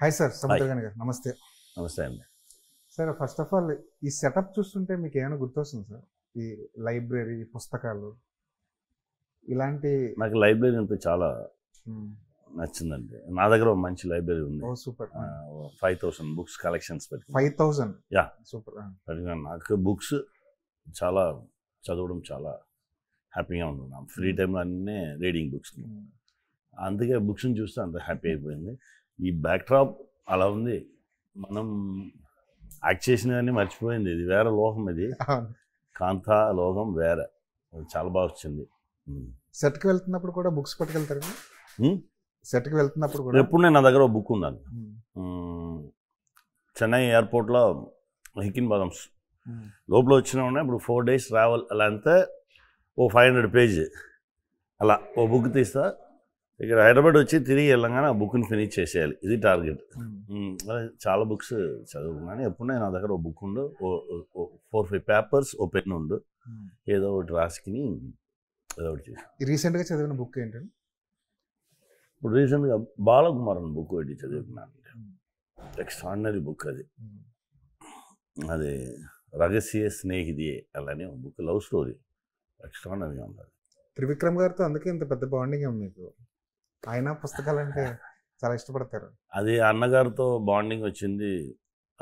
Hi sir, Samuthirakani గారు నమస్తే. నమస్తే అండి. సార్, ఫస్ట్ ఆఫ్ ఆల్ ఈ సెటప్ చూస్తుంటే మీకు ఏమైనా గుర్తొస్తుంది సార్? ఈ లైబ్రరీ, పుస్తకాలు ఇలాంటి. నాకు లైబ్రరీ అంటే చాలా నచ్చిందండి. నా దగ్గర ఒక మంచి లైబ్రరీ ఉంది. ఓ సూపర్. 5000 బుక్స్ కలెక్షన్స్ పెట్టి 5000. Yeah super. నాకు బుక్స్ చాలా చదవడం చాలా హ్యాపీగా ఉంటుంది. ఫ్రీ టైంలో అన్నీ రీడింగ్ బుక్స్. అందుకే బుక్స్ని చూస్తే అంత హ్యాపీ అయిపోయింది. ఈ బ్యాక్డ్రాప్ అలా ఉంది. మనం యాక్ట్ చేసినవన్నీ మర్చిపోయింది. ఇది వేరే లోకం. ఇది కాంతా లోకం వేరే. చాలా బాగా వచ్చింది. సెట్కి వెళ్తున్నప్పుడు కూడా బుక్స్ పట్టుకెళ్తారు? సెట్కి వెళ్తున్నప్పుడు కూడా ఎప్పుడు నేను నా దగ్గర ఒక బుక్ ఉందండి. చెన్నై ఎయిర్పోర్ట్లో హికిన్ బాదమ్స్ లోపల వచ్చినా ఉన్నాయి. ఇప్పుడు 4 days ట్రావెల్ అలా అంతే. ఓ 500 పేజ్ అలా ఓ బుక్ తీస్తా. ఇక్కడ హైదరాబాద్ వచ్చి తిరిగి వెళ్ళంగానే ఆ బుక్ని ఫినిష్ చేసేయాలి. ఇది టార్గెట్. చాలా బుక్స్ చదువుకున్నాను. ఎప్పుడైనా నా దగ్గర ఓ బుక్ ఉండు, 4-5 పేపర్స్, ఓ పెన్ ఉండు, ఏదో ఒకటి రాసుకుని ఏదో ఒకటి చేసి. రీసెంట్గా చదివిన బుక్ ఏంటండి? ఇప్పుడు రీసెంట్గా బాలకుమారన్ బుక్ ఒకటి చదువుకున్నాను. ఎక్స్ట్రాడినరీ బుక్ అది. అది రహస్య స్నేహితుడే అలానే ఒక బుక్. లవ్ స్టోరీ ఎక్స్ట్రాడినరీగా ఉంటుంది. త్రివిక్రమ్ గారితో అందుకే ఇంత పెద్ద బాండింగ్ మీకు. ఆయన పుస్తకాలు అంటే చాలా ఇష్టపడతారు. అది అన్నగారితో బాండింగ్ వచ్చింది.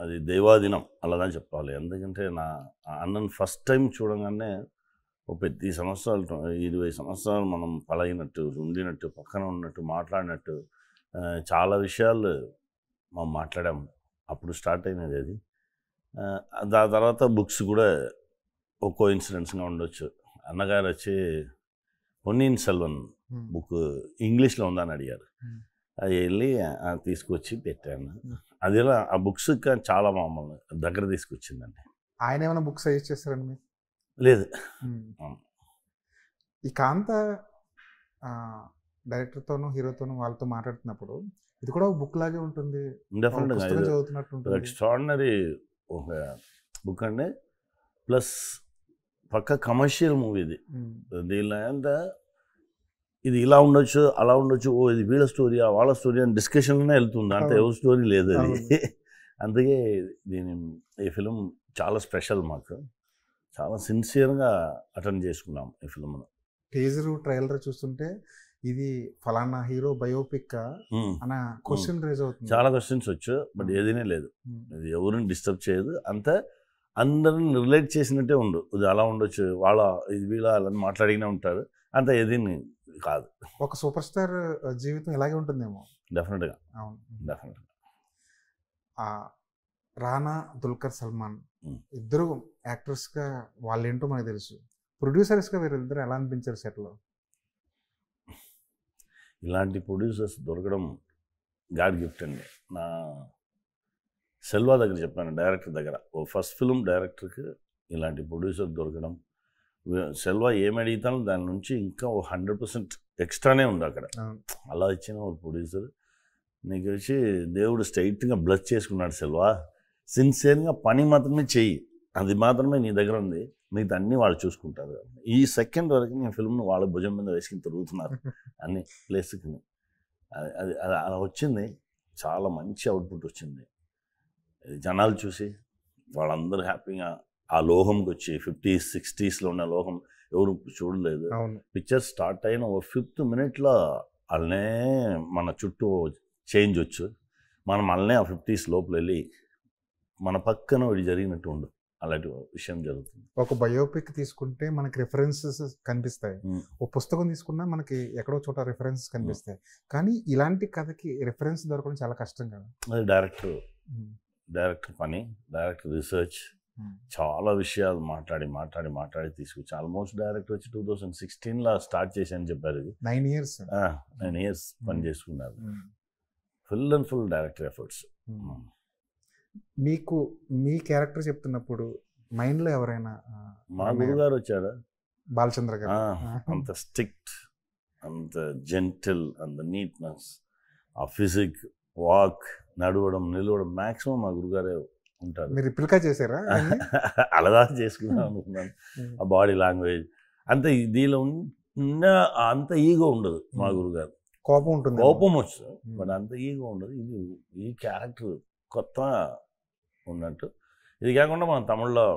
అది దైవాదినం అలాదని చెప్పాలి. ఎందుకంటే నా అన్నను ఫస్ట్ టైం చూడగానే ఓ 10 సంవత్సరాలు 20 సంవత్సరాలు మనం పలగినట్టు, ఉండినట్టు, పక్కన ఉన్నట్టు, మాట్లాడినట్టు చాలా విషయాలు మనం మాట్లాడాము. అప్పుడు స్టార్ట్ అయినది అది. దాని తర్వాత బుక్స్ కూడా ఒక్కో ఇన్సిడెంట్స్గా ఉండొచ్చు. అన్నగారు వచ్చి పొన్నియిన్ సెల్వన్ బుక్ ఇంగ్లీష్లో ఉందని అడిగారు. అది వెళ్ళి తీసుకొచ్చి పెట్టాను. అది ఇలా ఆ బుక్స్ చాలా మమ్మల్ని దగ్గర తీసుకొచ్చిందండి. ఆయన ఏమైనా బుక్స్ సజెస్ట్ చేస్తారండి మీకు? లేదు. ఈ కాంత డైరెక్టర్తోనూ హీరోతోనూ వాళ్ళతో మాట్లాడుతున్నప్పుడు ఇది కూడా ఒక బుక్ లాగే ఉంటుంది. డెఫినెట్గా చదువుతున్నట్టు ఉంటుంది. ఎక్స్ట్రాడినరీ ఒక బుక్ అండి. ప్లస్ పక్క కమర్షియల్ మూవీ ఇది. దీనిలో అంటే ఇది ఇలా ఉండొచ్చు, అలా ఉండొచ్చు, ఓ ఇది వీళ్ళ స్టోరీ, వాళ్ళ స్టోరీ అని డిస్కషన్లోనే వెళ్తుంది. అంతే, ఎవరి స్టోరీ లేదు అది. అందుకే ఈ ఫిలిం చాలా స్పెషల్. మాకు చాలా సిన్సియర్గా అటెండ్ చేసుకున్నాం ఈ ఫిలింను. టీజర్, ట్రైలర్ చూస్తుంటే ఇది ఫలానా హీరో బయోపిక్ అన్న క్వశ్చన్ రేజ్ అవుతుంది. చాలా క్వశ్చన్స్ వచ్చు, బట్ ఏదైనా లేదు. ఇది ఎవరిని డిస్టర్బ్ చేయదు. అంతే, అందరిని రిలేట్ చేసినట్టే ఉండు. ఇది అలా ఉండొచ్చు, వాళ్ళ ఇది వీళ్ళ అని మాట్లాడినే ఉంటారు. అంత ఏదైనా కాదు. ఒక సూపర్ స్టార్ జీవితం ఇలాగే ఉంటుందేమో. డెఫినెట్గా. అవును, డెఫినెట్గా. రానా, దుల్కర్ సల్మాన్ ఇద్దరు యాక్టర్స్గా వాళ్ళేంటో మనకు తెలుసు. ప్రొడ్యూసర్స్గా వీరిద్దరు ఎలా అనిపించారు సెట్లో? ఇలాంటి ప్రొడ్యూసర్స్ దొరకడం గాడ్ గిఫ్ట్ అండి. నా సెల్వా దగ్గర చెప్పాను, డైరెక్టర్ దగ్గర. ఓ ఫస్ట్ ఫిల్మ్ డైరెక్టర్కి ఇలాంటి ప్రొడ్యూసర్ దొరకడం. సెల్వా ఏమి అడిగితానో దాని నుంచి ఇంకా ఓ 100% ఎక్స్ట్రానే ఉంది అక్కడ. అలా ఇచ్చిన ఒక ప్రొడ్యూసర్ నీకు వచ్చి దేవుడు స్ట్రైట్గా బ్లెస్ చేసుకున్నాడు. సెల్వా, సిన్సియర్గా పని మాత్రమే చెయ్యి, అది మాత్రమే నీ దగ్గర ఉంది, మిగతా అన్నీ వాళ్ళు చూసుకుంటారు. ఈ సెకండ్ వరకు నేను ఫిల్మ్ను వాళ్ళ భుజం మీద వేసుకుని తిరుగుతున్నారు అన్ని ప్లేస్కి. అది అలా వచ్చింది. చాలా మంచి అవుట్పుట్ వచ్చింది. జనాలు చూసి వాళ్ళందరూ హ్యాపీగా ఆ లోహంకి వచ్చి 50s 60sలో ఉన్న లోహం ఎవరు చూడలేదు. పిక్చర్ స్టార్ట్ అయిన ఓ 5th minute వాళ్ళనే మన చుట్టూ చేంజ్ వచ్చు. మనం వాళ్ళనే ఆ 50s లోపల వెళ్ళి మన పక్కన ఒకటి జరిగినట్టు ఉండు. అలాంటి విషయం జరుగుతుంది. ఒక బయోపిక్ తీసుకుంటే మనకి రిఫరెన్సెస్ కనిపిస్తాయి. ఓ పుస్తకం తీసుకున్నా మనకి ఎక్కడో చోట రిఫరెన్సెస్ కనిపిస్తాయి. కానీ ఇలాంటి కథకి రిఫరెన్స్ దొరకడం చాలా కష్టం కదా. అది డైరెక్టర్ పని, డైరెక్టర్ రీసెర్చ్. చాలా విషయాలు మాట్లాడి తీసుకొచ్చి ఆల్మోస్ట్ డైరెక్టర్ వచ్చి 2016లో స్టార్ట్ చేశాను చెప్పారు. ఇది 9 years పని చేసుకున్నారు. Full and full director efforts. మీకు మీ క్యారెక్టర్ చెప్తున్నప్పుడు మైండ్లో ఎవరైనా? మా గురుగారు వచ్చారా, బాలచంద్ర గారు. అంత స్ట్రిక్ట్, అంత జెంటిల్, అంత నీట్నెస్, ఆ ఫిజిక్, వాక్, నడవడం, నిలవడం మ్యాక్సిమం మా గురుగారే ఉంటారు. మీరు రిప్లికా చేశారా? అలా చేసుకున్నాను అనుకున్నాను. ఆ బాడీ లాంగ్వేజ్ అంత దీనిలో ఉన్న అంత ఈగో ఉండదు మా గురుగారు. కోపం ఉంటుంది. కోపం వస్తుంది, బట్ అంత ఈగో ఉండదు. ఇది ఈ క్యారెక్టర్ కొత్త ఉన్నట్టు. ఇది కాకుండా మన తమిళ్లో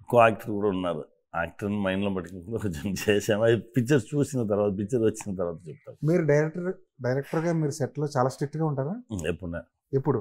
ఇంకో యాక్టర్ కూడా ఉన్నారు. యాక్టర్ని మైండ్లో పట్టుకుని కొంచెం చేసాము. అది పిక్చర్ చూసిన తర్వాత, పిక్చర్ వచ్చిన తర్వాత చెప్తాను. మీరు డైరెక్టర్గా మీరు సెట్లో చాలా స్ట్రిక్ట్గా ఉంటారా? ఎప్పుడు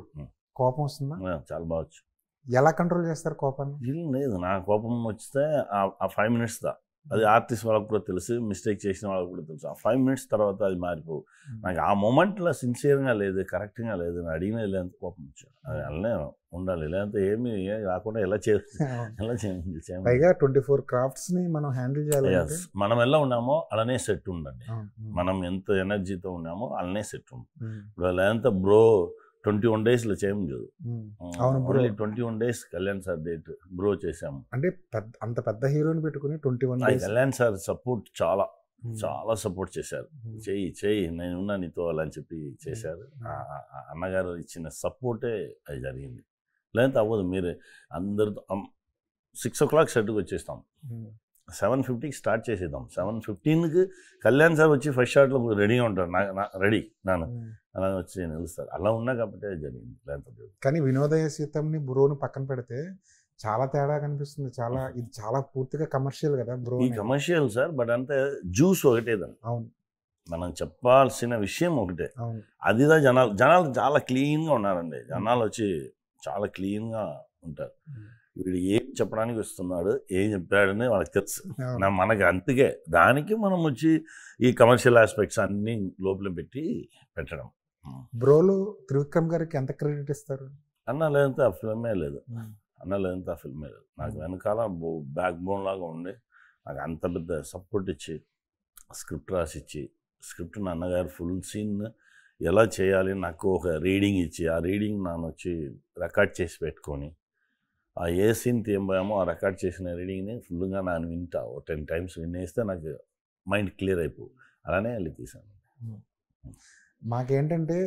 కోపం వస్తుందా? చాలా బాగా. ఎలా కంట్రోల్ చేస్తారు కోపాన్ని? లేదు, నా కోపం వస్తే ఆ 5 minutes అది ఆర్టిస్ట్ వాళ్ళకి కూడా తెలుసు, మిస్టేక్ చేసిన వాళ్ళకి కూడా తెలుసు. ఆ 5 minutes తర్వాత అది మారిపోవు. నాకు ఆ మూమెంట్లో సిన్సియర్గా లేదు, కరెక్ట్గా లేదు, నేను అడిగిన లేదంత కోపం వచ్చాను. అది అలానే ఉండాలి, లేదంటే ఏమి రాకుండా ఎలా చేయాలి. పైగా 24 craftsని మనం హ్యాండిల్ చేయాలి. మనం ఎలా ఉన్నామో అలానే సెట్ ఉండండి. మనం ఎంత ఎనర్జీతో ఉన్నామో అలానే సెట్ ఉంది. ఇప్పుడు లేదంటే బ్రో 21 daysలో చేయలేదు. అవును bro, 21 days Kalyan sir date bro చేసాము. అంటే అంత పెద్ద హీరోని పెట్టుకుని 21 days. కళ్యాణ్ సార్ సపోర్ట్ చాలా సపోర్ట్ చేశారు. చెయ్యి నేను ఉన్నా నీతో అలా అని చెప్పి చేశారు. అన్నగారు ఇచ్చిన సపోర్టే అది జరిగింది. లేదంటే అవ్వదు. మీరు అందరితో 6 o'clock సెట్కి వచ్చేస్తాం, 7:50కి స్టార్ట్ చేసేద్దాం. 7:15కి కళ్యాణ్ సార్ వచ్చి ఫస్ట్ షాట్లో రెడీగా ఉంటారు. రెడీ నాను అలా వచ్చి నిలుస్తారు. అలా ఉన్నా కాబట్టి అది జరిగింది. లేకపోతే కానీ వినోదయ సీతంని బ్రోని పక్కన పెడితే చాలా తేడా కనిపిస్తుంది. ఇది చాలా పూర్తిగా కమర్షియల్ కదా బ్రో. ఈ కమర్షియల్ సార్, బట్ అంతే జ్యూస్ ఒకటేదండి. అవును, మనం చెప్పాల్సిన విషయం ఒకటే. అదిదా జనాలు చాలా క్లీన్గా ఉన్నారండి. జనాలు వచ్చి చాలా క్లీన్గా ఉంటారు. వీడు ఏం చెప్పడానికి వస్తున్నాడు, ఏం చెప్పాడని వాళ్ళకి తెలుసు. మనకి అందుకే దానికి మనం వచ్చి ఈ కమర్షియల్ ఆస్పెక్ట్స్ అన్నీ లోపల పెట్టడం. బ్రోలో త్రివిక్రమ్ గారికి ఎంత క్రెడిట్ ఇస్తారు? లేదంటే ఆ ఫిల్మే లేదు. లేదంటే ఆ ఫిల్మే లేదు. నాకు వెనకాల బ్యాక్ బోన్ లాగా ఉండి నాకు అంత పెద్ద సపోర్ట్ ఇచ్చి స్క్రిప్ట్ రాసిచ్చి, స్క్రిప్ట్ని అన్నగారు ఫుల్ సీన్ ఎలా చేయాలి నాకు ఒక రీడింగ్ ఇచ్చి, ఆ రీడింగ్ నాన్న వచ్చి రికార్డ్ చేసి పెట్టుకొని, ఆ ఏ సీన్ తీయబోయామో ఆ రికార్డ్ చేసిన రీడింగ్ని ఫుల్గా నేను వింటా. 10 times వినేస్తే నాకు మైండ్ క్లియర్ అయిపో. అలానే వెళ్ళి తీసాను. మాకేంటంటే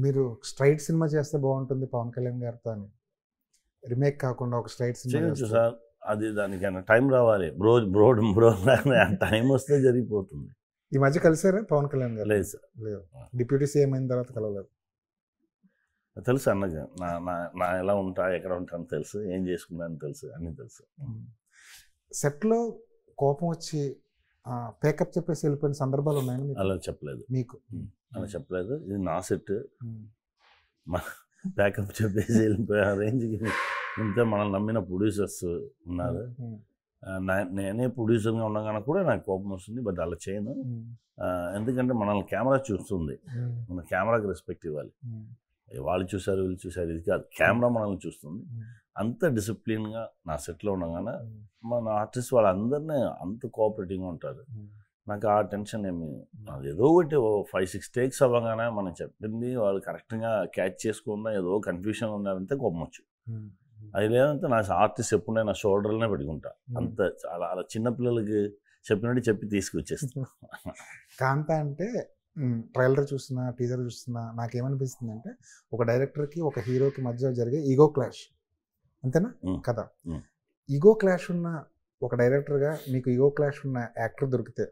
మీరు స్ట్రైట్ సినిమా చేస్తే బాగుంటుంది పవన్ కళ్యాణ్ గారితో అని, రిమేక్ కాకుండా ఒక స్ట్రైట్ సినిమా చేయొచ్చు సార్. అది దానికైనా టైం రావాలి. బ్రో టైం వస్తే జరిగిపోతుంది. ఈ మధ్య కలిసారా పవన్ కళ్యాణ్ గారు? లేదు సార్, లేదు. డిప్యూటీ సీఎం అయిన తర్వాత కలవలేదు. తెలుసు అన్నగా నా ఎలా ఉంటా, ఎక్కడ ఉంటాను తెలుసు, ఏం చేసుకున్నాను తెలుసు, అన్నీ తెలుసు. సెట్లో కోపం వచ్చి పేకప్ చెప్పేసి వెళ్ళిపోయిన సందర్భాలు ఉన్నాయని? అలా చెప్పలేదు మీకు, అలా చెప్పలేదు. ఇది నా సెట్, ప్యాకప్ చెప్పేసి వెళ్ళిపోయే రేంజ్కి ఇంతే. మనల్ని నమ్మిన ప్రొడ్యూసర్స్ ఉన్నారు. నేనే ప్రొడ్యూసర్గా ఉండగానే కూడా నాకు కోపం వస్తుంది, బట్ అలా చేయను. ఎందుకంటే మనల్ని కెమెరా చూస్తుంది, మన కెమెరాకి రెస్పెక్ట్ ఇవ్వాలి. వాళ్ళు చూసారు, వీళ్ళు చూసారు, ఇది కాదు, కెమెరా మనల్ని చూస్తుంది. అంత డిసిప్లిన్గా నా సెట్లో ఉండగానే మన ఆర్టిస్ట్ వాళ్ళందరినీ అంత కోఆపరేటివ్గా ఉంటారు. నాకు ఆ టెన్షన్ ఏమి, ఏదో ఒకటి 5-6 takes అవ్వగానే మనం చెప్పింది వాళ్ళు కరెక్ట్గా క్యాచ్ చేసుకున్నా ఏదో కన్ఫ్యూషన్ ఉన్నారంటే కోపం వచ్చు. అది లేదంటే నా ఆర్టిస్ట్ ఎప్పుడైనా నా షోల్డర్లోనే పెట్టుకుంటా. అంత చాలా అలా చిన్నపిల్లలకి చెప్పినట్టు చెప్పి తీసుకొచ్చేస్తాను. కాంత అంటే ట్రైలర్ చూస్తున్నా, టీజర్ చూస్తున్నా నాకేమనిపిస్తుంది అంటే ఒక డైరెక్టర్కి ఒక హీరోకి మధ్య జరిగే ఈగో క్లాష్, అంతేనా కదా? ఈగో క్లాష్ ఉన్న ఒక డైరెక్టర్గా మీకు ఈగో క్లాష్ ఉన్న యాక్టర్ దొరికితే,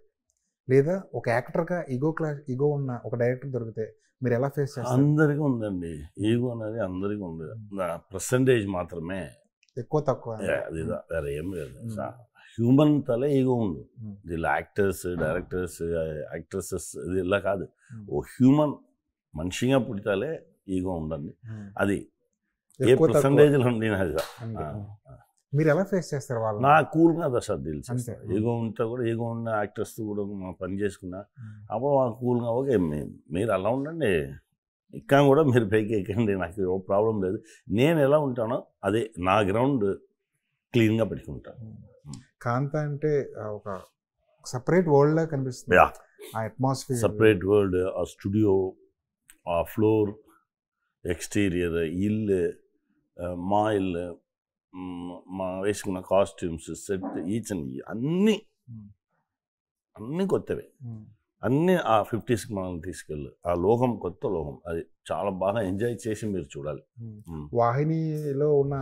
లేదా ఒక యాక్టర్గా ఈగో ఉన్న ఒక డైరెక్టర్ దొరికితే మీరు ఎలా ఫేస్ చేస్తారు? అందరికీ ఉందండి ఈగో అనేది, అందరికీ ఉంది. పర్సంటేజ్ మాత్రమే ఎక్కువ తక్కువ, అది వేరే ఏం లేదు. హ్యూమన్ తలే ఈగో ఉండు. దీనిలో యాక్టర్స్, డైరెక్టర్స్, యాక్ట్రెసెస్ ఇది ఇలా కాదు. ఓ హ్యూమన్ మనిషిగా పుట్టాలే ఈగో ఉండండి. అది ఏ పర్సంటేజ్లో ఉండి మీరు ఎలా ఫేస్ చేస్తారు వాళ్ళు? నా కూల్గా సార్ డీల్ చేస్తారు. ఈగో ఉంటే కూడా, ఈగో ఉన్న యాక్టర్స్ కూడా పని చేసుకున్నా అప్పుడు వాళ్ళు కూల్గా ఓకే మీరు అలా ఉండండి, ఇంకా కూడా మీరు పైకి ఎక్కండి, నాకు ఏ ప్రాబ్లం లేదు. నేను ఎలా ఉంటానో అదే నా గ్రౌండ్ క్లీన్గా పెట్టుకుంటాను. కాంత అంటే ఒక సపరేట్ వరల్డ్ లా కనిపిస్తుంది. ఆ అట్మాస్ఫియర్ సపరేట్ వరల్డ్, ఆ స్టూడియో, ఆ ఫ్లోర్, ఎక్స్టీరియర్, ఇల్లు, మా ఇల్లు, మా వేసుకున్న కాస్ట్యూమ్స్, సెట్, ఈచ్ అండ్ అన్నీ కొత్తవే. అన్నీ ఆ 50s మనల్ని తీసుకెళ్ళి ఆ లోకం, కొత్త లోకం. అది చాలా బాగా ఎంజాయ్ చేసి మీరు చూడాలి. వాహినిలో ఉన్న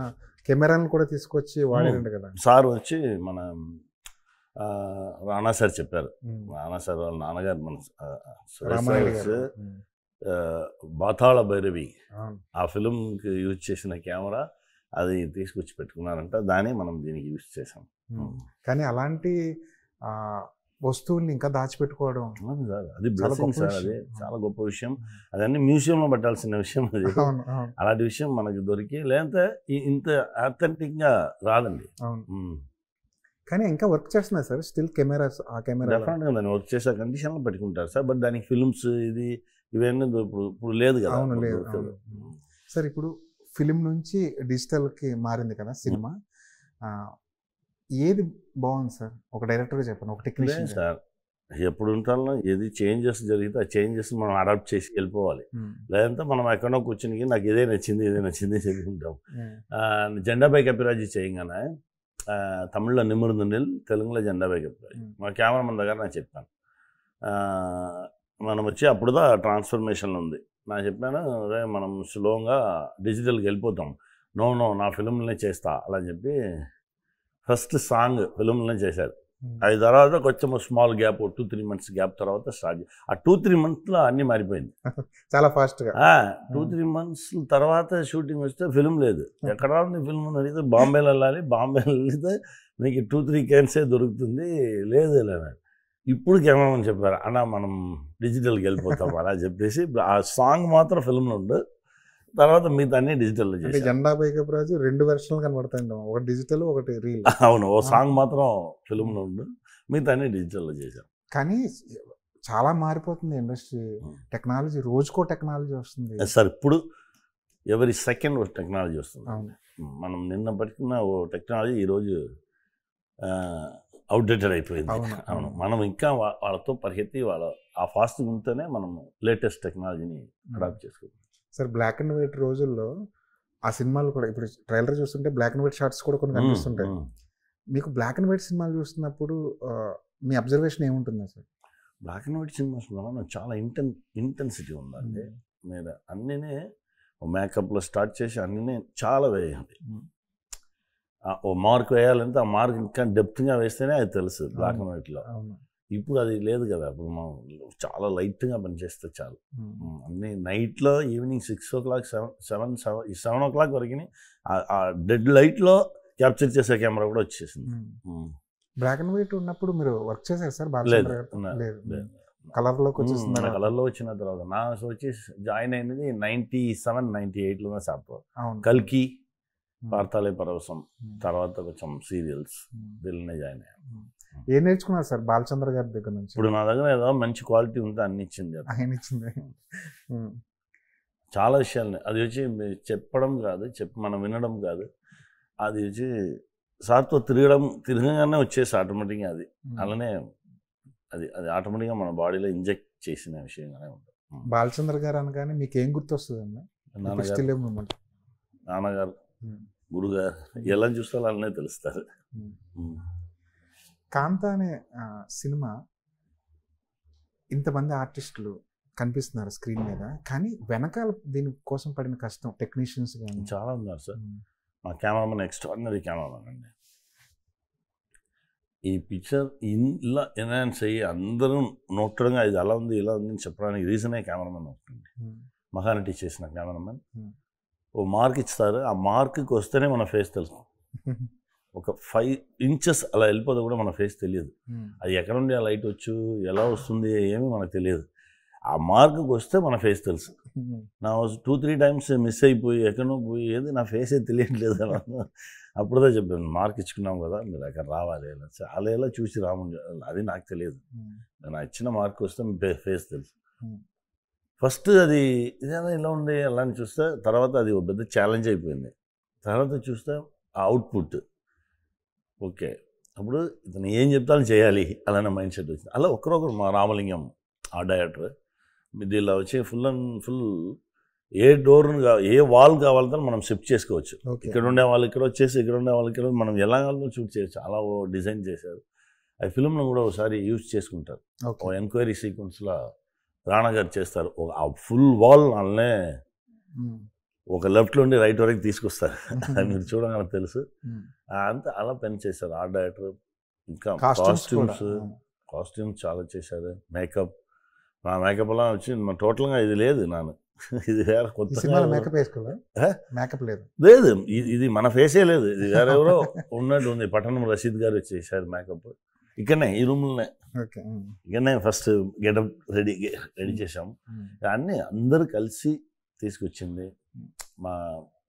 కెమెరాను కూడా తీసుకొచ్చి వాడారంట కదా సార్. వచ్చి మన రాణా సార్ చెప్పారు. రాణా సార్ వాళ్ళ నాన్నగారు మన రామానాయుడు గారు. బాతాళ భైరవి ఆ ఫిలింకి యూజ్ చేసిన కెమెరా అది తీసుకొచ్చి పెట్టుకున్నారంట. దాన్ని మనం దీనికి యూజ్ చేసాం. కానీ అలాంటి వస్తువుల్ని ఇంకా దాచిపెట్టుకోవడం సార్ అది బ్లెస్సింగ్ సార్. అది చాలా గొప్ప విషయం. అదన్నీ మ్యూజియంలో పెట్టాల్సిన విషయం. అది అలాంటి విషయం మనకి దొరికి లేదంటే ఇంత అథెంటిక్గా రాదండి. కానీ ఇంకా వర్క్ చేస్తున్నారు సార్ స్టిల్ కెమెరాస్. ఆ కెమెరా డెఫినెట్గా దాన్ని వర్క్ చేసే కండిషన్లో పెట్టుకుంటారు సార్. బట్ దానికి ఫిల్మ్స్ ఇవన్నీ ఇప్పుడు లేదు కదా. అవును, లేదు సార్. ఇప్పుడు ఫిలిం నుంచి డిజిటల్కి మారింది కదా సినిమా. ఏది బాగుంది సార్? ఒక డైరెక్టర్గా చెప్పండి, ఒక టెక్నీషియన్ సార్. ఎప్పుడు ఉంటాలో ఏది చేంజెస్ జరిగితే ఆ చేంజెస్ మనం అడాప్ట్ చేసి వెళ్ళిపోవాలి. లేదంటే మనం ఎక్కడో కూర్చుని నాకు ఇదే నచ్చింది చెప్పుకుంటాం. జెండాపై కపిరాజీ చేయగానే తమిళ్లో నిమిర్ந்து నిల్, తెలుగులో జెండాపై కపిరాజీ. మా కెమెరామన్ దగ్గర నేను చెప్పాను, మనం వచ్చి అప్పుడుదా ట్రాన్స్ఫర్మేషన్ ఉంది. నాకు చెప్పాను, అదే మనం స్లోగా డిజిటల్కి వెళ్ళిపోతాం. నో నా ఫిలింలోనే చేస్తా అలా చెప్పి ఫస్ట్ సాంగ్ ఫిలింలోనే చేశారు. అది తర్వాత కొంచెం స్మాల్ గ్యాప్ 2-3 months గ్యాప్ తర్వాత స్టార్ట్. ఆ 2-3 monthsలో అన్నీ మారిపోయింది చాలా ఫాస్ట్గా. 2-3 months తర్వాత షూటింగ్ వస్తే ఫిలిం లేదు. ఎక్కడ ఉంది ఫిల్మ్ అని అడిగితే బాంబేలో వెళ్ళాలి. బాంబేలో వెళ్తే మీకు 2-3 cans దొరుకుతుంది. లేదు వెళ్ళాను. ఇప్పుడు కెమెరామని చెప్పారు, అన్నా మనం డిజిటల్కి వెళ్ళిపోతాం అలా చెప్పేసి ఆ సాంగ్ మాత్రం ఫిల్మ్లో ఉండు, తర్వాత మిగతా అన్ని డిజిటల్లో చేసి. జెండాపై కపిరాజీ 2 వెర్షన్లు కనబడతాయండి, ఒకటి డిజిటల్ ఒకటి రీల్. అవును, ఓ సాంగ్ మాత్రం ఫిల్మ్లో ఉండు, మిగతా అన్ని డిజిటల్లో చేశాం. కానీ చాలా మారిపోతుంది ఇండస్ట్రీ. టెక్నాలజీ రోజుకో టెక్నాలజీ వస్తుంది సార్. ఇప్పుడు ఎవరి సెకండ్ ఒక టెక్నాలజీ వస్తుంది. మనం నిన్న పట్టుకున్న ఓ టెక్నాలజీ ఈరోజు అవుట్డేటెడ్ అయిపోయింది. అవును, మనం ఇంకా వాళ్ళతో పరిగెత్తి వాళ్ళ ఆ ఫాస్ట్ ఉంటేనే మనం లేటెస్ట్ టెక్నాలజీని అడాప్ట్ చేసుకుంటాం సార్. బ్లాక్ అండ్ వైట్ రోజుల్లో ఆ సినిమాలు కూడా ఇప్పుడు ట్రైలర్ చూస్తుంటే బ్లాక్ అండ్ వైట్ షార్ట్స్ కూడా కొన్ని కనిపిస్తుంటాయి. మీకు బ్లాక్ అండ్ వైట్ సినిమాలు చూస్తున్నప్పుడు మీ అబ్జర్వేషన్ ఏముంటుంది సార్? బ్లాక్ అండ్ వైట్ సినిమాస్లో నాకు చాలా ఇంటెన్సిటీ ఉందండి. మీరు అన్నీనే మేకప్లో స్టార్ట్ చేసి అన్నీనే చాలా వేయాలి. ఓ మార్క్ వేయాలంటే ఆ మార్క్ ఇంకా డెప్త్గా వేస్తేనే అది తెలుసు బ్లాక్ అండ్ వైట్లో. ఇప్పుడు అది లేదు కదా. ఇప్పుడు మనం చాలా లైట్గా పనిచేస్తే చాలు. అన్నీ నైట్లో ఈవినింగ్ 6 o'clock 7 o'clock వరకు ఆ డెడ్ లైట్లో క్యాప్చర్ చేసే కెమెరా కూడా వచ్చేసింది. బ్లాక్ అండ్ వైట్ ఉన్నప్పుడు మీరు వర్క్ చేశారు సార్? లేదు, కలర్లోకి వచ్చేసింది. కలర్లో వచ్చిన తర్వాత నా వచ్చి జాయిన్ అయినది 97-98లో సార్. కల్కి, పార్థాలే పరవశం తర్వాత కొంచెం సీరియల్స్ దీనిలోనే జాయిన్ అయ్యాను. ఏం నేర్చుకున్నారు సార్ బాలచంద్ర గారి దగ్గర నుంచి? ఇప్పుడు నా దగ్గర ఏదో మంచి క్వాలిటీ ఉంటే అన్ని ఇచ్చింది. ఆయన ఇచ్చింది చాలా విషయాలని. అది వచ్చి చెప్పడం కాదు, మనం వినడం కాదు. అది వచ్చి సార్తో తిరగగానే వచ్చేసి ఆటోమేటిక్గా అది అలానే అది ఆటోమేటిక్గా మన బాడీలో ఇంజెక్ట్ చేసిన విషయంగానే ఉంటుంది. బాలచంద్ర గారు అనగానే మీకు ఏం గుర్తొస్తుంది అన్న? నాన్నగారు, గురుగారు ఎలా చూస్తే అలానే తెలుస్తారు. కాంతా అనే సినిమా ఇంతమంది ఆర్టిస్టులు కనిపిస్తున్నారు స్క్రీన్ మీద, కానీ వెనకాల దీనికోసం పడిన కష్టం టెక్నీషియన్స్ కానీ చాలా ఉన్నారు సార్. మా కెమెరామెన్ ఎక్స్ట్రాడినరీ కెమెరామెన్ అండి. ఈ పిక్చర్ ఇలా ఎన్హాన్స్ అయ్యి అందరూ నోటంగా ఇది అలా ఉంది ఇలా ఉంది అని చెప్పడానికి రీజనే కెమెరామెన్ అవుతుంది. మహానటి చేసిన కెమెరామెన్ ఓ మార్క్ ఇస్తారు. ఆ మార్క్కి వస్తేనే మన ఫేస్ తెలుసు. ఒక 5 inches అలా వెళ్ళిపోతే కూడా మన ఫేస్ తెలియదు. అది ఎక్కడ నుండి ఆ లైట్ వచ్చు ఎలా వస్తుంది ఏమీ మనకు తెలియదు. ఆ మార్క్కి వస్తే మన ఫేస్ తెలుసు. నా 2-3 times మిస్ అయిపోయి ఎక్కడో పోయి ఏది నా ఫేసే తెలియట్లేదు అలా. అప్పుడుదా చెప్పాను, మార్క్ ఇచ్చుకున్నాం కదా మీరు అక్కడ రావాలి అలా ఎలా చూసి రాముండి అది నాకు తెలియదు. నా ఇచ్చిన మార్క్ వస్తే మీ ఫేస్ తెలుసు. ఫస్ట్ అది ఇదేనా ఇలా ఉండే అలా అని చూస్తే తర్వాత అది ఒక పెద్ద ఛాలెంజ్ అయిపోయింది. తర్వాత చూస్తే ఆ అవుట్పుట్ ఓకే, అప్పుడు ఇతను ఏం చెప్తాను చేయాలి అలానే మైండ్ సెట్ వచ్చింది. అలా ఒకరొకరు మా రామలింగం ఆ డైరెక్టర్ దీనిలో వచ్చి ఫుల్ ఏ డోర్ను ఏ వాల్ కావాలంటే మనం షిఫ్ట్ చేసుకోవచ్చు. ఇక్కడ ఉండే వాళ్ళు ఇక్కడ వచ్చేసి ఇక్కడ ఉండే వాళ్ళు ఇక్కడ మనం ఎలా కావాలో షూట్ చేయొచ్చు. అలా డిజైన్ చేశారు. ఆ ఫిల్మ్లో కూడా ఒకసారి యూజ్ చేసుకుంటారు. ఓ ఎంక్వైరీ సీక్వెన్స్లో రాణా గారు చేస్తారు. ఆ ఫుల్ వాల్ అలానే ఒక లెఫ్ట్ నుండి రైట్ వరకు తీసుకొస్తారు. అది మీరు చూడగానే తెలుసు. అంతా అలా పని చేశారు ఆ డైరెక్టర్. ఇంకా కాస్ట్యూమ్స్ కాస్ట్యూమ్స్ చాలా చేశారు. మేకప్, నా మేకప్ అలా వచ్చి టోటల్గా ఇది లేదు నాను ఇది వేరే కొత్త మేకప్ వేసుకోవాలి, మేకప్ లేదు లేదు, ఇది మన ఫేసే లేదు, ఇది వేరెవరో ఉన్నట్టు ఉంది. పట్టణం రషీద్ గారు చేశారు మేకప్ ఇక్కడనే, ఈ రూమ్లోనే. ఇక్కడనే ఫస్ట్ గెటప్ రెడీ చేసాము. అన్నీ అందరూ కలిసి తీసుకొచ్చింది. మా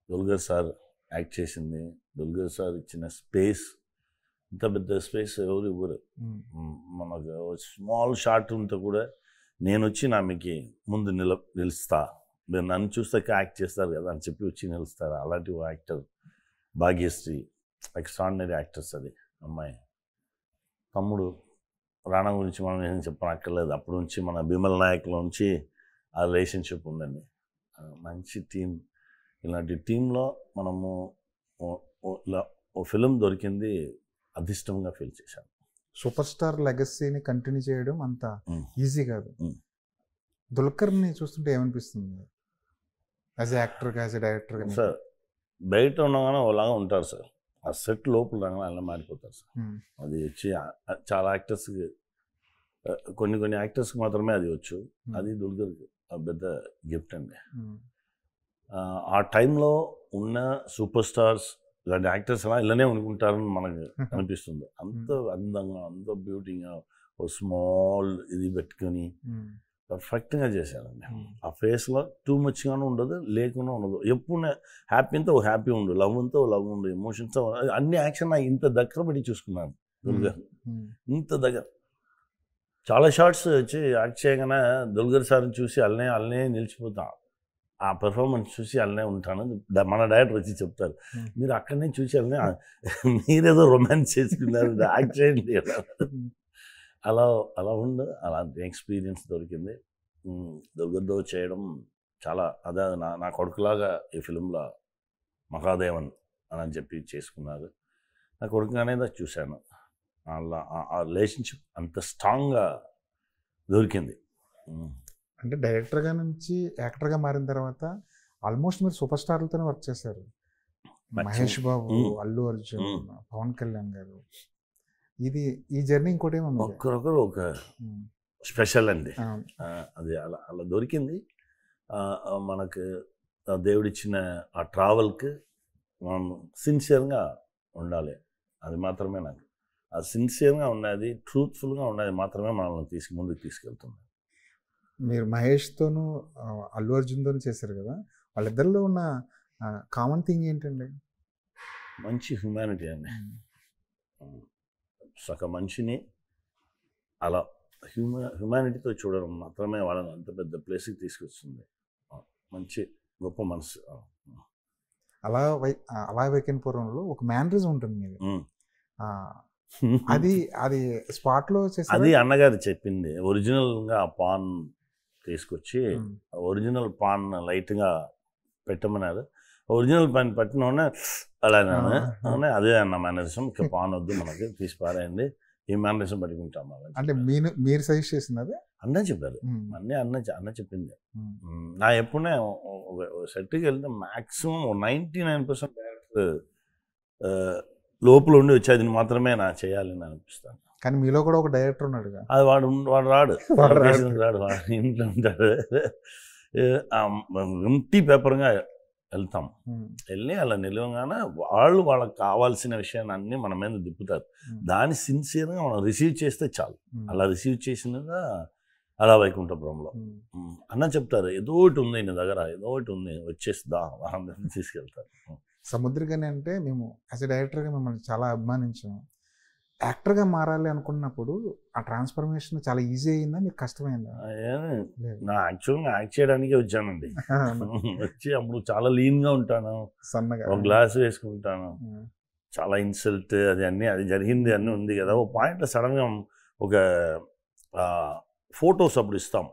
దుల్గర్ సార్ యాక్ట్ చేసింది. దుల్గర్ సార్ ఇచ్చిన స్పేస్, ఇంత పెద్ద స్పేస్ ఎవరు ఇవ్వరు. మనకు స్మాల్ షార్ట్ ఉంటే కూడా నేను వచ్చి నా మీకు ముందు నిలుస్తా, మీరు నన్ను చూస్తాక యాక్ట్ చేస్తారు కదా అని చెప్పి వచ్చి నిలుస్తారు. అలాంటి యాక్టర్ భాగ్యశ్రీ, ఎక్స్ట్రాడినరీ యాక్టర్స్. అది అమ్మాయి. తమ్ముడు రాణా గురించి మనం ఏం చెప్పనక్కర్లేదు. అప్పటి నుంచి మన భీమల్ నాయక్లో నుంచి ఆ రిలేషన్షిప్ ఉందండి. మంచి టీం. ఇలాంటి టీంలో మనము ఓ ఫిలిం దొరికింది, అదృష్టంగా ఫీల్ చేశాను. సూపర్ స్టార్ లెగసీని కంటిన్యూ చేయడం అంత ఈజీ కాదు. దుల్కర్ని చూస్తుంటే ఏమనిపిస్తుంది యాజ్ యాక్టర్గా, యాజ్ డైరెక్టర్గా? సార్ బయట ఉండగానే ఓలాగా ఉంటారు సార్, ఆ సెట్ లోపల అలా మారిపోతారు సార్. అది వచ్చి చాలా యాక్టర్స్కి, కొన్ని యాక్టర్స్కి మాత్రమే అది వచ్చు. అది దుల్కర్కి పెద్ద గిఫ్ట్ అండి. ఆ టైంలో ఉన్న సూపర్ స్టార్స్ ఇలాంటి యాక్టర్స్ అలా ఇలానే అనుకుంటారని మనకు అనిపిస్తుంది. అంత అందంగా, అంత బ్యూటీగా, ఓ స్మాల్ ఇది పెట్టుకొని పర్ఫెక్ట్గా చేశారండి. ఆ ఫేస్లో టూ మచ్గానే ఉండదు, లేకుండా ఉండదు. ఎప్పుడు హ్యాపీ అంతా ఓ హ్యాపీ ఉండు, లవ్ అంతా ఓ లవ్ ఉండు, ఎమోషన్స్ అన్ని యాక్షన్ నాకు ఇంత దగ్గర పెట్టి చూసుకున్నాను దుల్గర్. ఇంత దగ్గర చాలా షార్ట్స్ వచ్చి యాక్ట్ చేయగానే దుల్గర్ సార్ని చూసి అల్లనే నిలిచిపోతాం. ఆ పెర్ఫార్మెన్స్ చూసి అల్లనే ఉంటాను. మన డైరెక్టర్ వచ్చి చెప్తారు, మీరు అక్కడనే చూసి అల్లనే, మీరేదో రొమాన్స్ చేసుకున్నారు, యాక్ట్ చేయండి. అలా ఉండు. అలాంటి ఎక్స్పీరియన్స్ దొరికింది. దుల్గర్తో చేయడం చాలా, అదే నా కొడుకులాగా ఈ ఫిలింలో మహాదేవన్ అని చెప్పి చేసుకున్నారు. నా కొడుకుగానే చూశాను. అలా ఆ రిలేషన్షిప్ అంత స్ట్రాంగ్గా దొరికింది. అంటే డైరెక్టర్గా నుంచి యాక్టర్గా మారిన తర్వాత ఆల్మోస్ట్ మీరు సూపర్ స్టార్లతోనే వర్క్ చేశారు. మహేష్ బాబు, అల్లు అర్జున్, పవన్ కళ్యాణ్ గారు. ఈ జర్నీ ఇంకోటి ఏమో ఒక్కరొకరు ఒక స్పెషల్ అండి. అది అలా దొరికింది మనకు. దేవుడిచ్చిన ఆ ట్రావెల్కి మనం సిన్సియర్గా ఉండాలి. అది మాత్రమే నాకు, అది సిన్సియర్గా ఉన్నది, ట్రూత్ఫుల్గా ఉన్నది మాత్రమే మనల్ని ముందుకు తీసుకెళ్తుంది. మీరు మహేష్తోనూ అల్లు అర్జున్తోనూ చేశారు కదా, వాళ్ళిద్దరిలో ఉన్న కామన్ థింగ్ ఏంటండి? మంచి హ్యూమానిటీ అండి. ఒక మనిషిని అలా హ్యూమానిటీతో చూడడం మాత్రమే వాళ్ళని అంత పెద్ద ప్లేస్కి తీసుకొస్తుంది. మంచి గొప్ప మనసు. అలా వైకుంఠపురంలో ఒక మ్యానరిజం ఉంటుంది మీది. అది స్పాట్లో చేసి, అది అన్నగారు చెప్పింది. ఒరిజినల్గా ఆ పాన్ తీసుకొచ్చి ఒరిజినల్ పాన్ లైట్గా పెట్టమన్నారు. ఒరిజినల్ పాన్ పట్టిన అలానే అదే అన్న మేనరిజం. ఇక పాన్ వద్దు మనకి, తీసి పారేయండి, ఈ మేనరిజం పట్టుకుంటాం. అంటే మీరు సజెస్ట్ చేసినది అన్న చెప్పారు. అన్న చెప్పింది. నా ఎప్పుడే సెట్కి వెళ్తే మ్యాక్సిమం 99% లోపల ఉండి వచ్చేది మాత్రమే నా చేయాలని అనిపిస్తాను. కానీ మీలో కూడా ఒక డైరెక్టర్ ఉన్నాడు. అది వాడు రాడు, ఇంట్లో ఉంటాడు. ఎంటీ పేపర్గా వెళ్తాం. వెళ్ళి అలా నిలవగానే వాళ్ళకి కావాల్సిన విషయాన్ని అన్నీ మన మీద దిప్పుతారు. దాన్ని సిన్సియర్గా మనం రిసీవ్ చేస్తే చాలు. అలా రిసీవ్ చేసినగా అలా వైకుంఠపురంలో అన్న చెప్తారు, ఏదో ఒకటి ఉంది నీ దగ్గర, ఏదో ఒకటి ఉంది, వచ్చేస్తుందా అందరినీ తీసుకెళ్తారు. సముద్రగని అంటే మేము యాజ్ ఎ డైరెక్టర్గా మిమ్మల్ని చాలా అభిమానించాము. యాక్టర్గా మారాలి అనుకున్నప్పుడు ఆ ట్రాన్స్ఫర్మేషన్ చాలా ఈజీ అయిందా, మీకు కష్టమైందా? నా యాక్చువల్గా యాక్ట్ చేయడానికే వచ్చానండి. వచ్చి అప్పుడు చాలా లీన్గా ఉంటాను, సన్నగా ఒక గ్లాస్ వేసుకుంటాను, చాలా ఇన్సల్ట్ అది జరిగింది అన్నీ ఉంది కదా. ఓ పాయింట్లో సడన్గా ఒక ఫొటోస్ అప్పుడు ఇస్తాం,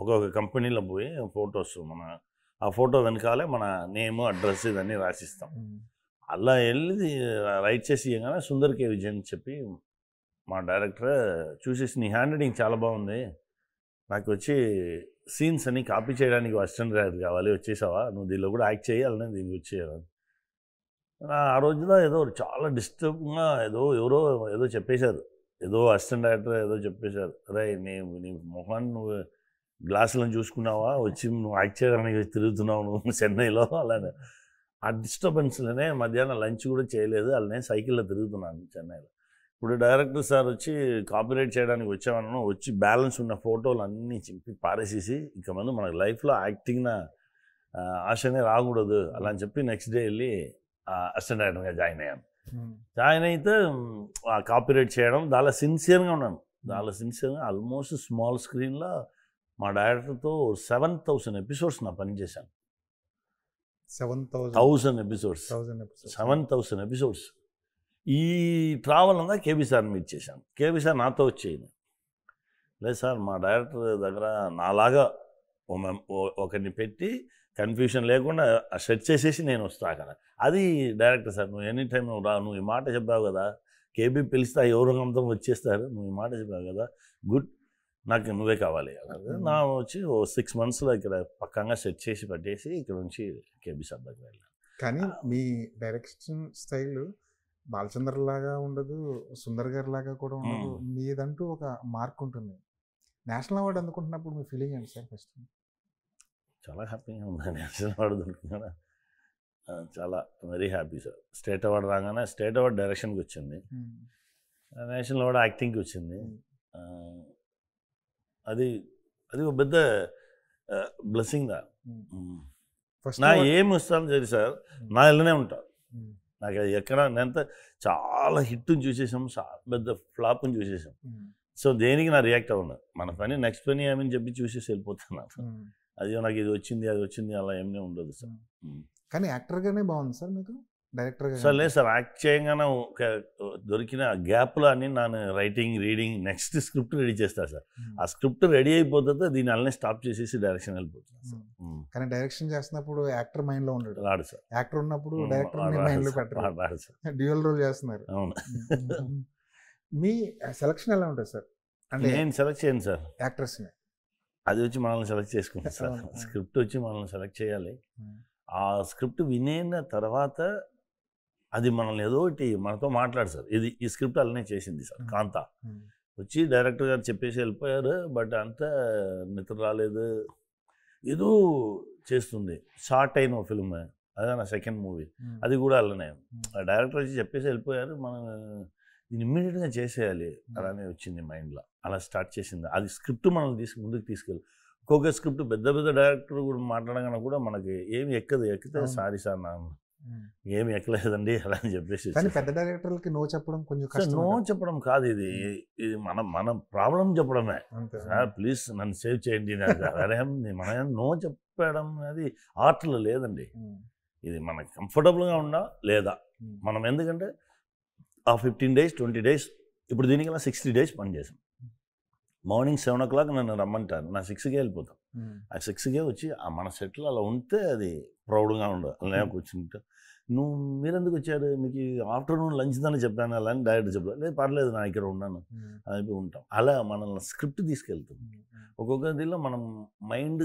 ఒక్కొక్క కంపెనీలో పోయి ఫొటోస్, ఆ ఫోటో వెనకాలే మన నేమ్, అడ్రస్ ఇవన్నీ రాసిస్తాం. అలా వెళ్ళి రైట్ చేసి ఇవ్వగానే సుందర్ కే విజయ్ అని చెప్పి మా డైరెక్టర్ చూసేసి, నీ హ్యాండ్ రైటింగ్ చాలా బాగుంది, నాకు వచ్చి సీన్స్ అన్ని కాపీ చేయడానికి అసిస్టెంట్ డైరెక్టర్ కావాలి, వచ్చేసావా నువ్వు, దీనిలో కూడా యాక్ట్ చేయాలని దీనికి వచ్చేయాలి. ఆ రోజులో ఏదో చాలా డిస్టర్బ్గా ఎవరో ఏదో చెప్పేశారు, ఏదో అసిస్టెంట్ డైరెక్టర్ ఏదో చెప్పేశారు, అరే నీ మొహాన్ని నువ్వు గ్లాసులను చూసుకున్నావా, వచ్చి నువ్వు యాక్ట్ చేయడానికి తిరుగుతున్నావు నువ్వు చెన్నైలో అలానే. ఆ డిస్టర్బెన్స్లోనే మధ్యాహ్నం లంచ్ కూడా చేయలేదు, అలానే సైకిల్లో తిరుగుతున్నాను చెన్నైలో. ఇప్పుడు డైరెక్టర్ సార్ వచ్చి కాపీరైట్ చేయడానికి వచ్చామన్నా వచ్చి బ్యాలెన్స్ ఉన్న ఫోటోలు అన్నీ చింపి పారేసేసి ఇక ముందు మన లైఫ్లో యాక్టింగ్ ఆశనే రాకూడదు అలా అని చెప్పి నెక్స్ట్ డే వెళ్ళి అసిస్టెంట్ డైరెక్టర్గా జాయిన్ అయ్యాను. జాయిన్ అయితే ఆ కాపీరైట్ చేయడం చాలా సిన్సియర్గా ఉన్నాను, చాలా సిన్సియర్గా. ఆల్మోస్ట్ స్మాల్ స్క్రీన్లో మా డైరెక్టర్తో 7,000 ఎపిసోడ్స్ నా పని చేశాను. 7,000 ఎపిసోడ్స్, 7,000 ఎపిసోడ్స్. ఈ ట్రావెల్ అంతా కేబీ సార్ని మీట్ చేశాను. కేబీ సార్ నాతో వచ్చేయండి, లేదు సార్ మా డైరెక్టర్ దగ్గర నాలాగా ఒకరిని పెట్టి కన్ఫ్యూషన్ లేకుండా సెట్ చేసేసి నేను వస్తా అక్కడ. అది డైరెక్టర్ సార్, నువ్వు ఎనీ టైం నువ్వు రా, నువ్వు ఈ మాట చెప్పావు కదా, కేబీ పిలిస్తే ఎవరంతా వచ్చేస్తారు, నువ్వు ఈ మాట చెప్పావు కదా, గుడ్, నాకు నువ్వే కావాలి. నా వచ్చి 6 monthsలో ఇక్కడ పక్కంగా సెట్ చేసి పెట్టేసి ఇక్కడ నుంచి కేబీ సార్ దగ్గర వెళ్ళాను. కానీ మీ డైరెక్షన్ స్టైల్ బాలచంద్ర లాగా ఉండదు, సుందర్ గారి లాగా కూడా ఉండదు, మీదంటూ ఒక మార్క్ ఉంటుంది. నేషనల్ అవార్డు అందుకుంటున్నప్పుడు మీ ఫీలింగ్ ఏంటి సార్? ఫస్ట్ చాలా హ్యాపీగా ఉంది. నేషనల్ అవార్డు దొరుకుతున్నా చాలా very happy sir. State award రాగానే స్టేట్ అవార్డు డైరెక్షన్కి వచ్చింది, నేషనల్ అవార్డు యాక్టింగ్కి వచ్చింది. అది ఒక పెద్ద బ్లెస్సింగ్. నా ఏం వస్తాను సరే సార్, నా ఇళ్ళనే ఉంటా. నాకు ఎక్కడ నేనంతా చాలా హిట్ని చూసేసాం, పెద్ద ఫ్లాప్ని చూసేసాం. సో దేనికి నా రియాక్ట్ అవ్వను, మన పని నెక్స్ట్ పని ఏమని చెప్పి చూసేసి వెళ్ళిపోతున్నాను. అది నాకు ఇది వచ్చింది అది వచ్చింది అలా ఏమీ ఉండదు సార్. కానీ యాక్టర్గానే బాగుంది సార్ మీకు, డైరెక్టర్గా సార్ లేదు సార్. యాక్ట్ చేయగానే దొరికిన గ్యాప్లో అని నేను writing reading next script ready చేస్తాను సార్. ఆ స్క్రిప్ట్ రెడీ అయిపోతే దీన్ని అలానే స్టాప్ చేసేసి డైరెక్షన్ వెళ్ళిపోతుంది సార్. కానీ డైరెక్షన్ చేస్తున్నప్పుడు యాక్టర్ మైండ్లో ఉండడు, రాడు సార్. యాక్టర్ ఉన్నప్పుడు డైరెక్టర్ మైండ్లో పెట్టారు, రాడు సార్. డ్యూయల్ రోల్ చేస్తున్నారు. అవును. మీ సెలక్షన్ ఎలా ఉంటుంది సార్? అంటే నేను సెలెక్ట్ చేయను సార్, యాక్టర్స్ని అది వచ్చి మనల్ని సెలెక్ట్ చేసుకుంటాం సార్. స్క్రిప్ట్ వచ్చి మనల్ని సెలెక్ట్ చేయాలి. ఆ స్క్రిప్ట్ వినేన తర్వాత అది మనల్ని ఏదో ఒకటి మనతో మాట్లాడు సార్. ఈ స్క్రిప్ట్ అలానే చేసింది సార్. కాంతా వచ్చి డైరెక్టర్ గారు చెప్పేసి వెళ్ళిపోయారు, బట్ అంతా నిద్ర రాలేదు, ఏదో చేస్తుంది. షార్ట్ అయిన ఫిల్మ్ అదే నా సెకండ్ మూవీ, అది కూడా అలానే డైరెక్టర్ వచ్చి చెప్పేసి వెళ్ళిపోయారు, మనం దీన్ని ఇమ్మీడియట్గా చేసేయాలి అలానే వచ్చింది మైండ్లో. అలా స్టార్ట్ చేసింది. అది స్క్రిప్ట్ మనల్ని ముందుకు తీసుకెళ్ళి ఒక్కొక్క స్క్రిప్ట్ పెద్ద డైరెక్టర్ కూడా మాట్లాడగానే కూడా మనకి ఏమి ఎక్కితే సారీ సార్ నా ఏమి ఎక్కలేదండి అలా అని చెప్పేసి. పెద్ద డైరెక్టర్లకి నో చెప్పడం కొంచెం నో చెప్పడం కాదు, ఇది మన ప్రాబ్లం చెప్పడమే సార్. ప్లీజ్ నన్ను సేవ్ చేయండి, మన నో చెప్పడం అది ఆర్ట్లో లేదండి. ఇది మనకి కంఫర్టబుల్గా ఉన్నా లేదా మనం, ఎందుకంటే ఆ 15 days 20 days ఇప్పుడు దీనికల్లా 60 days పని చేసాం. మార్నింగ్ 7 o'clock నన్ను రమ్మంటారు, నా 6కే వెళ్ళిపోతాం. ఆ 6కే వచ్చి మన సెట్లో అలా ఉంటే అది ప్రౌడ్గా ఉండదు. అలానే కూర్చుంటే మీరెందుకు వచ్చారు, మీకు ఆఫ్టర్నూన్ లంచ్ దాన్ని చెప్పాను అలా అని డైరెక్ట్ చెప్పాను, లేదు పర్లేదు నా ఇక్కడ ఉన్నాను అని ఉంటాం. అలా మనల్ని స్క్రిప్ట్ తీసుకెళ్తాం. ఒక్కొక్క దీనిలో మనం మైండ్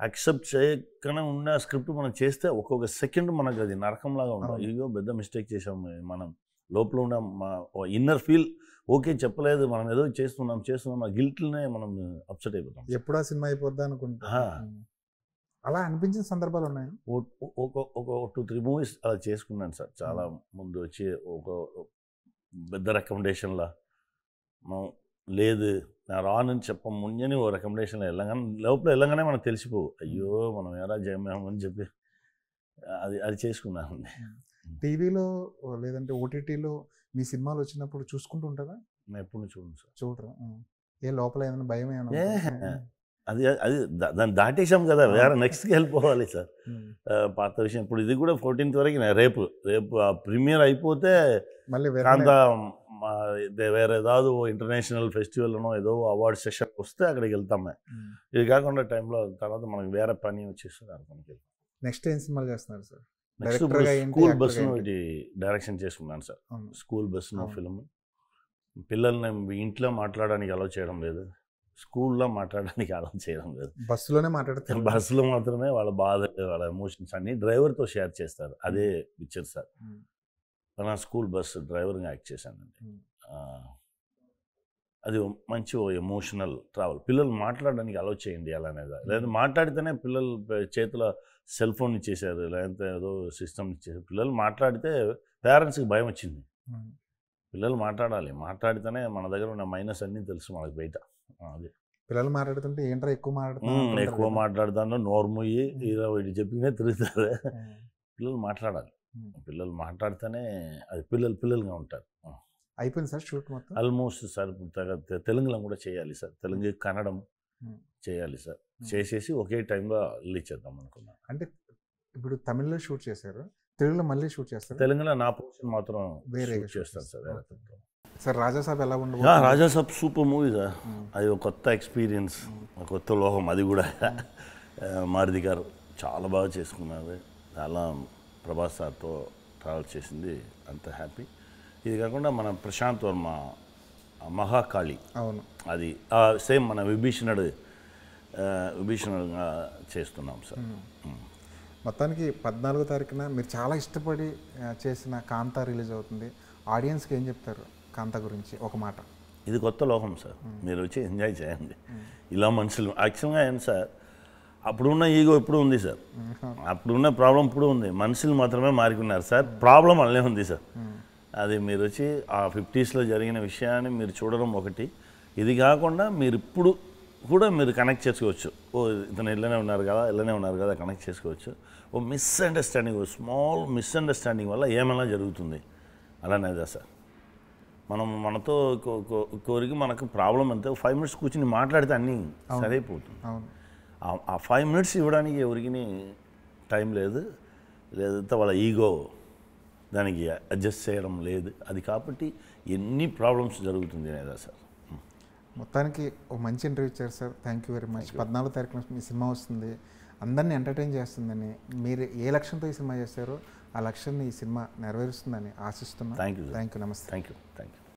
యాక్సెప్ట్ చేయకుండా ఉన్న స్క్రిప్ట్ మనం చేస్తే ఒక్కొక్క సెకండ్ మనకు అది నరకంలాగా ఉంటుంది. ఇదిగో పెద్ద మిస్టేక్ చేసాం, మనం లోపల ఉన్న మా ఇన్నర్ ఫీల్ ఓకే చెప్పలేదు, మనం ఏదో చేస్తున్నాం ఆ గిల్ట్లనే మనం అప్సెట్ అయిపోతాం. ఎప్పుడు ఆ సినిమా అయిపోద్దా అనుకుంటా. అలా అనిపించిన సందర్భాలు ఉన్నాయి. ఒక 2-3 movies అలా చేసుకున్నాను సార్. చాలా ముందు వచ్చి ఒక పెద్ద రికమెండేషన్లా లేదు నా రానని చెప్పం ముంజని ఓ రికమెండేషన్లో వెళ్ళగానే మనకు తెలిసిపోవు, అయ్యో మనం ఎలా చేయమని చెప్పి అది చేసుకున్నానండి. టీవీలో లేదంటే ఓటీటీలో మీ సినిమాలు వచ్చినప్పుడు చూసుకుంటూ ఉంటారా? నేను ఎప్పుడు చూడండి సార్. చూడరా? ఏ లోపల ఏమైనా భయం ఏమైనా? అది దాన్ని దాటేసాం కదా, వేరే నెక్స్ట్కి వెళ్ళిపోవాలి సార్. పాత విషయం ఇప్పుడు ఇది కూడా 14th వరకు రేపు ఆ ప్రీమియర్ అయిపోతే మళ్ళీ వేరే ఏదో ఇంటర్నేషనల్ ఫెస్టివల్నో ఏదో అవార్డ్ సెషన్ వస్తే అక్కడికి వెళ్తాం. ఇది కాకుండా టైంలో తర్వాత మనకి వేరే పని వచ్చేస్తుంది అనుకోనికి. నెక్స్ట్ ఏం సినిమాలు చేస్తున్నారు సార్? స్కూల్ బస్సును ఒకటి డైరెక్షన్ చేసుకున్నాను సార్. స్కూల్ బస్సును ఫిల్మ్. పిల్లల్ని ఇంట్లో మాట్లాడడానికి అలౌ చేయడం లేదు, స్కూల్లో మాట్లాడడానికి అలా చేయడం లేదు. బస్సులోనే మాట్లాడతారు. బస్సులో మాత్రమే వాళ్ళ బాధ, వాళ్ళ ఎమోషన్స్ అన్నీ డ్రైవర్తో షేర్ చేస్తారు. అదే పిక్చర్ సార్. నా స్కూల్ బస్సు డ్రైవర్గా యాక్ట్ చేశానండి. అది మంచి ఎమోషనల్ ట్రావెల్. పిల్లలు మాట్లాడడానికి అలౌ చేయండి అలానేదా, లేదా మాట్లాడితేనే పిల్లలు చేతిలో సెల్ ఫోన్ ఇచ్చేసారు, లేదంటే ఏదో సిస్టమ్ ఇచ్చేసారు. పిల్లలు మాట్లాడితే పేరెంట్స్కి భయం వచ్చింది. పిల్లలు మాట్లాడాలి, మాట్లాడితేనే మన దగ్గర ఉన్న మైనస్ అన్నీ తెలుసు మనకు బయట. అది పిల్లలు మాట్లాడుతుంటే ఏంట్రా ఎక్కువ మాట్లాడుతాను, నోరు మొయ్యి ఇలా వీటి చెప్పినే తిరుగుతారు. పిల్లలు మాట్లాడాలి, పిల్లలు మాట్లాడితేనే అది పిల్లలుగా ఉంటారు. అయిపోయింది సార్ షూట్ మొత్తం ఆల్మోస్ట్ సార్. తెలుగులో కూడా చేయాలి సార్, తెలుగు కన్నడం చేయాలి సార్. చేసేసి ఒకే టైంలో రిలీజ్ చేద్దాం అనుకున్నాను. అంటే ఇప్పుడు తమిళ్లో షూట్ చేశారు, తెలుగులో మళ్ళీ షూట్ చేస్తారు. తెలుగులో నా పోర్షన్ మాత్రం వేరే చేస్తాను సార్. సార్ రాజాసాబ్ ఎలా ఉండదు? Raja Saab super movie sir. అది ఒక కొత్త ఎక్స్పీరియన్స్, ఒక కొత్త లోహం. అది కూడా మారుతి గారు చాలా బాగా చేసుకున్నారు. చాలా ప్రభాస్ సార్తో ట్రావెల్ చేసింది, అంత హ్యాపీ. ఇది కాకుండా మన ప్రశాంత్ వర్మ మహాకాళి, అవును, అది సేమ్ మన విభీషణుడుగా చేస్తున్నాం సార్. మొత్తానికి 14వ తారీఖున మీరు చాలా ఇష్టపడి చేసిన కాంతా రిలీజ్ అవుతుంది. ఆడియన్స్కి ఏం చెప్తారు కాంతా గురించి ఒక మాట? ఇది కొత్త లోకం సార్, మీరు వచ్చి ఎంజాయ్ చేయండి. ఇలా మనుషులు యాక్చువల్గా ఏంటి సార్, అప్పుడున్న ఈగో ఇప్పుడు ఉంది సార్, అప్పుడున్న ప్రాబ్లం ఇప్పుడు ఉంది. మనుషులు మాత్రమే మారుకున్నారు సార్, ప్రాబ్లం అలానే ఉంది సార్. అది మీరు వచ్చి ఆ 50స్లో జరిగిన విషయాన్ని మీరు చూడడం ఒకటి. ఇది కాకుండా మీరు ఇప్పుడు కూడా మీరు కనెక్ట్ చేసుకోవచ్చు. ఓ ఇతను ఇళ్ళనే ఉన్నారు కదా కనెక్ట్ చేసుకోవచ్చు. ఓ మిస్అండర్స్టాండింగ్, స్మాల్ మిస్అండర్స్టాండింగ్ వల్ల ఏమైనా జరుగుతుంది అలానేదా సార్. మనతో కోరికి మనకు ప్రాబ్లం అంతే, 5 మినిట్స్ కూర్చుని మాట్లాడితే అన్నీ సరైపోతుంది. ఆ 5 మినిట్స్ ఇవ్వడానికి ఎవరికి టైం లేదు, లేదంటే వాళ్ళ ఈగో దానికి అడ్జస్ట్ చేయడం లేదు. అది కాబట్టి ఎన్ని ప్రాబ్లమ్స్ జరుగుతుంది లేదా సార్. మొత్తానికి ఒక మంచి ఇంటర్వ్యూ ఇచ్చారు sir, thank you very much. 14వ తారీఖున మీ సినిమా వస్తుంది, అందరినీ ఎంటర్టైన్ చేస్తుందని, మీరు ఏ లక్ష్యంతో ఈ సినిమా చేశారో ఆ లక్ష్యాన్ని ఈ సినిమా నెరవేరుస్తుందని ఆశిస్తున్నాను. థ్యాంక్ యూ, నమస్తే. Thank you.